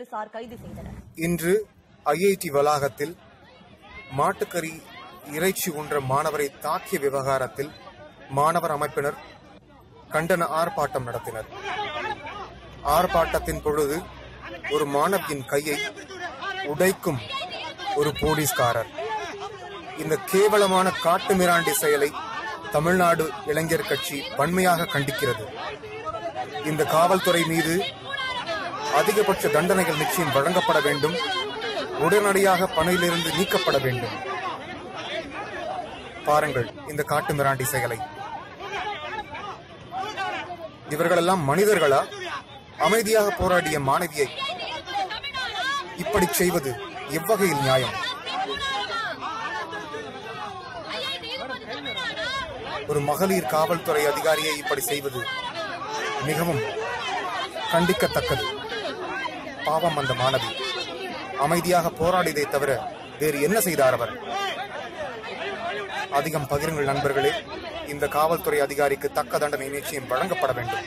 போலீசார் கைது செய்தனர். இன்று IIT வளாகத்தில் மாட்டுக்கறி இறைச்சி உண்ற மாணவரை தாக்கிய விவகாரத்தில் மாணவர் அமைப்பினர் கண்டன ஆர்ப்பாட்டம் நடத்தினர். ஆர்ப்பாட்டத்தின் பொழுது ஒரு மாணவியின் கையை உடைக்கும் ஒரு போலீஸ்காரர். இந்த கேவலமான காட்டு மிராண்டி செயலை தமிழ்நாடு இளைஞர் கட்சி வன்மையாக கண்டிக்கிறது. இந்த காவல்துறை மீது அதிகபட்ச தண்டனைகள் நிச்சயம் வழங்கப்பட வேண்டும். உடனடியாக பணியிலிருந்து நீக்கப்பட வேண்டும். பாருங்கள் இந்த காட்டு மிராண்டி செயலை. இவர்களெல்லாம் மனிதர்களா? அமைதியாக போராடிய மாணவியை இப்படி செய்வது எவ்வகையில் நியாயம்? ஒரு மகளிர் காவல்துறை அதிகாரியை இப்படி செய்வது மிகவும் கண்டிக்கத்தக்கது. பாவம் அந்த மாணவி அமைதியாக போராடியதை தவிர வேறு என்ன செய்தார் அவர்? அதிகம் பகிருங்கள் நண்பர்களே. இந்த காவல்துறை அதிகாரிக்கு தக்க தண்டனை நிச்சயம் வழங்கப்பட வேண்டும்.